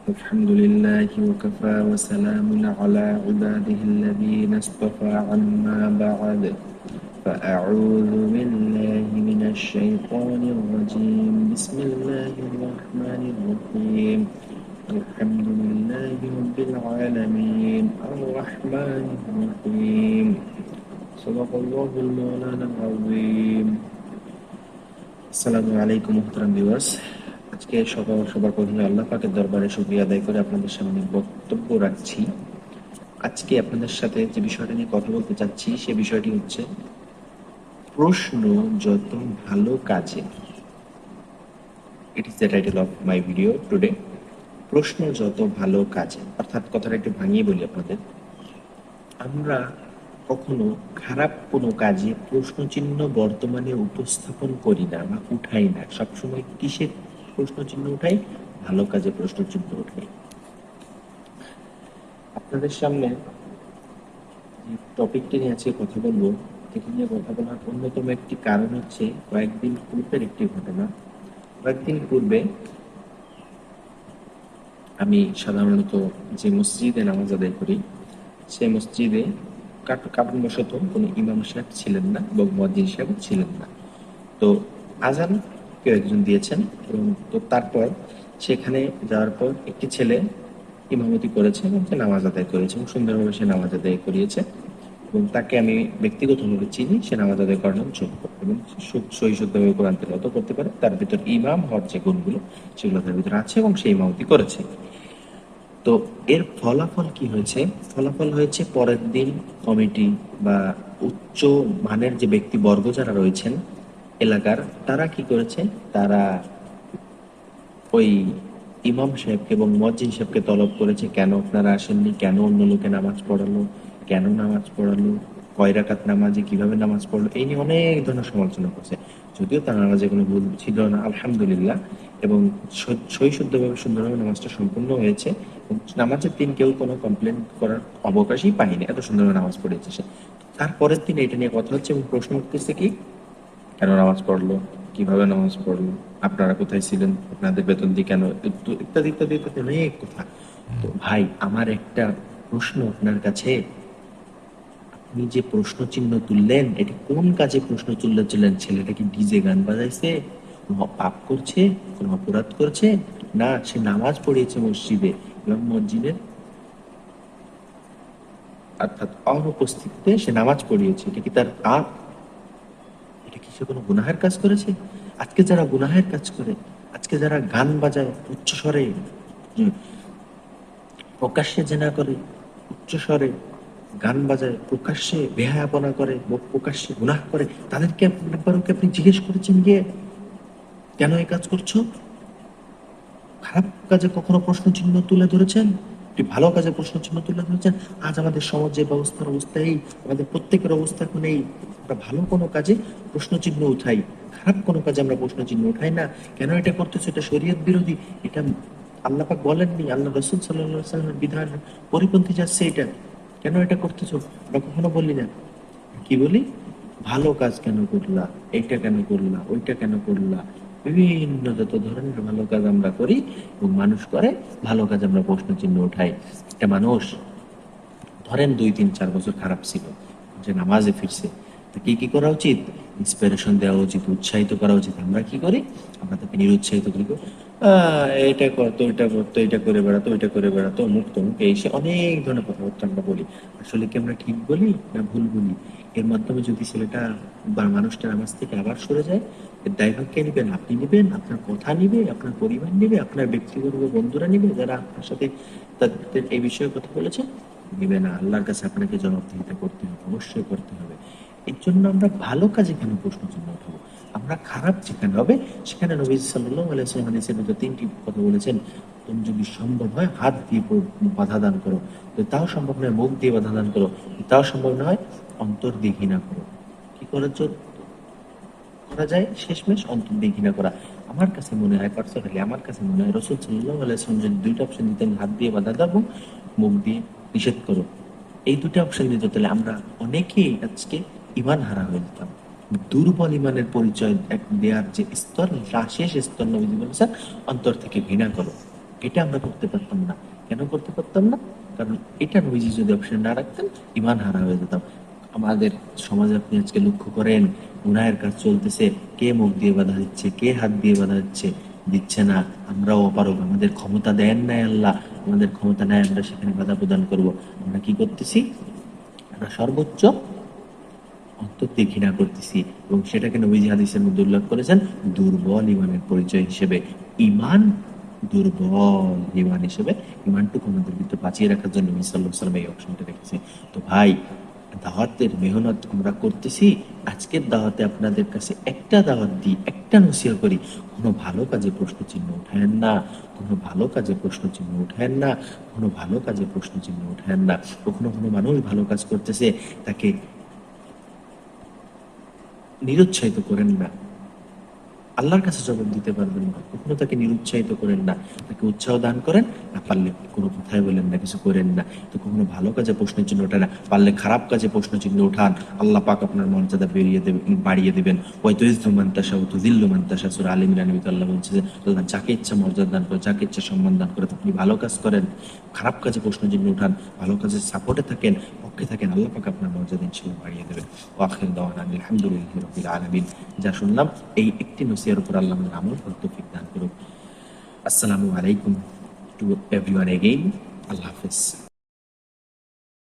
الحمد لله وكفى وسلام على عباده الذين اصطفى عما بعد فأعوذ بالله من الشيطان الرجيم بسم الله الرحمن الرحيم الحمد لله رب العالمين الرحمن الرحيم صدق الله المولانا العظيم আসসালামু আলাইকুম মুহতারাম ভিউয়ার্স। আজকে সবার প্রথমে আল্লাহ পাকের দরবারে শুকরিয়া আদায় করে আপনাদের সামনে বক্তব্য রাখছি। আজকে আপনাদের সাথে যে বিষয়টা নিয়ে কথা বলতে চাচ্ছি সে বিষয়টি হচ্ছে প্রশ্ন যত ভালো কাজে। It is the title of my video today. প্রশ্ন যত ভালো কাজে, অর্থাৎ কথাটা একটু ভাঙিয়ে বলি আপনাদের। আমরা কখনো খারাপ কোনো কাজে প্রশ্ন চিহ্ন বর্তমানে উপস্থাপন করি না বা উঠাই না। সবসময় কিসের প্রশ্ন চিহ্ন উঠাই? ভালো কাজে প্রশ্ন চিহ্ন উঠাই। আপনাদের সামনে যে টপিকটি নিয়ে আজকে কথা বলবো, এটি নিয়ে কথা বলার অন্যতম একটি কারণ হচ্ছে কয়েকদিন পূর্বের একটি ঘটনা। কয়েকদিন পূর্বে আমি সাধারণত যে মসজিদে নামাজ আদায় করি সেই মসজিদে কারণবশত কোনো ইমাম সাহেব ছিলেন না এবং মুয়াজ্জিন সাহেব ছিলেন না। তো আজান কেউ একজন দিয়েছেন এবং তো তারপর সেখানে যাওয়ার পর একটি ছেলে ইমামতি করেছে এবং সে নামাজ আদায় করেছে এবং সুন্দরভাবে সে নামাজ আদায় করিয়েছে এবং তাকে আমি ব্যক্তিগতভাবে চিনি। সে নামাজ আদায় করানোর যোগ্য এবং সহি শুদ্ধভাবে কোরআন তেলাওয়াত করতে পারে। তার ভিতর ইমাম হওয়ার যে গুণগুলো সেগুলো তার ভিতরে আছে এবং সে ইমামতি করেছে। তো এর ফলাফল কি হয়েছে? ফলাফল হয়েছে পরের দিন কমিটি বা উচ্চ মানের যে ব্যক্তিবর্গ যারা রয়েছেন এলাকার, তারা কি করেছে, তারা ওই ইমাম সাহেবকে এবং মুয়াজ্জিন সাহেবকে তলব করেছে, কেন আপনারা আসেননি, কেন অন্য লোকে নামাজ পড়ালো, কেন নামাজ পড়ালো, কয় রাকাত নামাজে কিভাবে নামাজ পড়লো, এই নিয়ে অনেক ধরনের সমালোচনা করছে। যদিও তার নামাজে কোনো ভুল ছিল না আলহামদুলিল্লাহ, এবং সহিশুদ্ধভাবে সুন্দরভাবে নামাজটা সম্পূর্ণ হয়েছে এবং নামাজের দিন কেউ কোনো কমপ্লেন করার অবকাশই পায়নি, এত সুন্দরভাবে নামাজ পড়েছে সে। তারপরের দিন এটা নিয়ে কথা হচ্ছে এবং প্রশ্ন উঠতেছে কি, কেন নামাজ পড়লো, কিভাবে নামাজ পড়লো, আপনারা কোথায় ছিলেন, আপনাদের বেতন দিয়ে কেন, ইত্যাদি ইত্যাদি ইত্যাদি অনেক কথা। তো ভাই, আমার একটা প্রশ্ন আপনার কাছে, আপনি যে প্রশ্ন চিহ্ন তুললেন এটি কোন কাজে প্রশ্ন তুললেন? ছেলেটা কি ডিজে গান বাজাইছে, কোনো পাপ করছে, কোনো অপরাধ করছে? না, সে নামাজ পড়িয়েছে মসজিদে এবং মসজিদের অর্থাৎ অনুপস্থিতিতে সে নামাজ পড়িয়েছে। এটা কি তার পাপ? এটা কি সে কোনো গুনাহের কাজ করেছে? আজকে যারা গুনাহের কাজ করে, আজকে যারা গান বাজায় উচ্চ স্বরে, প্রকাশ্যে জেনা করে, উচ্চ স্বরে গান বাজায়, প্রকাশ্যে বেহায়াপনা করে, প্রকাশ্যে গুনাহ করে, তাদেরকে একবারও কি আপনি জিজ্ঞেস করেছেন গিয়ে কেন এই কাজ করছো? খারাপ কাজে কখনো প্রশ্ন চিহ্ন তুলে ধরেছেন? একটি ভালো কাজে প্রশ্ন চিহ্ন তুলে ধরেছেন? আজ আমাদের সমাজে ব্যবস্থার অবস্থা এই, আমাদের প্রত্যেকের অবস্থা এখন এই। আমরা ভালো কোনো কাজে প্রশ্ন চিহ্ন উঠাই, খারাপ কোনো কাজে আমরা প্রশ্ন চিহ্ন উঠাই না। কেন এটা করতেছো? এটা শরীয়ত বিরোধী, এটা আল্লাহ পাক বলেননি, আল্লাহ রাসূল সাল্লাল্লাহু আলাইহি ওয়াসাল্লামের বিধান পরিপন্থী যাচ্ছে এটা। কেন এটা করতেছো? আমরা কখনো বলি না। কি বলি? ভালো কাজ কেন করলা, এইটা কেন করলা, ওইটা কেন করলা, বিভিন্ন যত ধরনের ভালো কাজ আমরা করি এবং মানুষ করে, ভালো কাজ আমরা প্রশ্ন চিহ্ন উঠাই। একটা মানুষ ধরেন 2-3-4 বছর খারাপ ছিল, যে নামাজে ফিরছে, তাকে কি করা উচিত? ইন্সপিরেশন দেওয়া উচিত, উৎসাহিত করা উচিত। আমরা কি করি? আমরা তাকে নিরুৎসাহিত করি, এটা করতো, এটা করতো, এটা করে বেড়াতো, ওইটা করে বেড়াতো, মুখ তমুক, এই সে অনেক ধরনের কথাবার্তা আমরা বলি। আসলে কি আমরা ঠিক বলি না ভুল বলি? এর মাধ্যমে যদি ছেলেটা বা মানুষটা নামাজ থেকে আবার সরে যায়, এর দায়ভার কে নিবেন? আপনি নিবেন, আপনার কথা নিবে, আপনার পরিবার নিবে, আপনার ব্যক্তিগত বন্ধুরা নিবে যারা আপনার সাথে তাদের এই বিষয়ে কথা বলেছে? নিবে না। আল্লাহর কাছে আপনাকে জবাবদিহিতা করতে হবে, অবশ্যই করতে হবে। এর জন্য আমরা ভালো কাজে কেন প্রশ্ন চিহ্ন উঠাবো? আমরা খারাপ যেখানে হবে সেখানে নবী সাল্লাল্লাহু আলাইহি ওয়াসাল্লাম হাদিসের মধ্যে 3টি কথা বলেছেন। তুমি যদি সম্ভব হয় হাত দিয়ে বাধা দান করো, যদি তাও সম্ভব নয় মুখ দিয়ে বাধা দান করো, যদি তাও সম্ভব না হয় অন্তর দিয়ে ঘৃণা করো। কি করা যায়? শেষমেশ অন্তর দিয়ে ঘৃণা করা। আমার কাছে মনে হয়, পার্সোনালি আমার কাছে মনে হয়, রাসূল সাল্লাল্লাহু আলাইহি ওয়াসাল্লাম যদি 2টা অপশন দিতেন, হাত দিয়ে বাধা দাও এবং মুখ দিয়ে নিষেধ করো, এই 2টা অপশন দিত, তাহলে আমরা অনেকেই আজকে ইমান হারা হয়ে যেতাম। দুর্বল ইমানের পরিচয় দেওয়ার যে স্তর, শেষ স্তর নবীজি বলেছেন অন্তর থেকে ঘৃণা করো। এটা আমরা করতে পারতাম না। কেন করতে পারতাম না? কারণ এটা নবীজি যদি অপশন না রাখতেন, ইমান হারা হয়ে যেতাম। আমাদের সমাজে আপনি আজকে লক্ষ্য করেন, গুনাহের কাজ চলতেছে, কে মুখ দিয়ে বাধা দিচ্ছে, কে হাত দিয়ে বাধা দিচ্ছে না। আমরাও অপারগ, আমাদের ক্ষমতা দেন নাই আল্লাহ, আমাদের ক্ষমতা নেয় আমরা সেখানে বাধা প্রদান করব। আমরা কি করতেছি? আমরা সর্বোচ্চ অন্তর দিয়ে ঘৃণা করতেছি, এবং সেটাকে নবীজি হাদিসের মধ্যে উল্লেখ করেছেন দুর্বল ইমানের পরিচয় হিসেবে। ইমান দুর্বল ইমান হিসেবে, ইমানটুকু আমাদের ভিতরে বাঁচিয়ে রাখার জন্য নবী সাল্লাল্লাহু আলাইহি ওয়াসাল্লাম এই অপশনটা রেখেছে। তো ভাই, দাওয়াতের মেহনত আমরা করতেছি। আজকের দাওয়াতে আপনাদের কাছে একটা দাওয়াত দিই, একটা নসিহত করি, কোনো ভালো কাজে প্রশ্ন চিহ্ন উঠায়েন না, কোনো ভালো কাজে প্রশ্ন চিহ্ন উঠায়েন না, কোনো ভালো কাজে প্রশ্ন চিহ্ন উঠায়েন না। কখনো কোনো মানুষ ভালো কাজ করতেছে, তাকে নিরুৎসাহিত করেন না। আল্লাহর কাছে জবাব দিতে পারবেন না, কখনো তাকে নিরুৎসাহিত করেন না, তাকে উৎসাহ দান করেন। না পারলে কোনো কথাই বলেন না, কিছু করেন না। তো কখনো ভালো কাজে প্রশ্নের চিহ্ন ওঠে না, পারলে খারাপ কাজে প্রশ্ন চিহ্ন উঠান। আল্লাহ পাক আপনার মর্যাদা বাড়িয়ে দেবেন। হয়তো ইজ্জু মান্তাসা ও তুজিল্লু মান্তাসা, সূরা আল ইমরান আল্লাহ বলছে যে আল্লাহ যাকে ইচ্ছা মর্যাদা দান করে, যাকে ইচ্ছা সম্মান দান করে। আপনি ভালো কাজ করেন, খারাপ কাজে প্রশ্ন চিহ্ন উঠান, ভালো কাজের সাপোর্টে থাকেন, পক্ষে থাকেন, আল্লাহ পাক আপনার মর্যাদা ইনশাআল্লাহ বাড়িয়ে দেবেন। ওয়া আখিরু দাওয়ানা আলহামদুলিল্লাহি রাব্বিল আলামিন। যা শুনলাম, এই একটি নসিহতের উপর আল্লাহ আমাদের আমল করার তৌফিক দান করুন। আসসালামু আলাইকুম টু এভরিওয়ান এগেইন। আল্লাহ হাফেজ।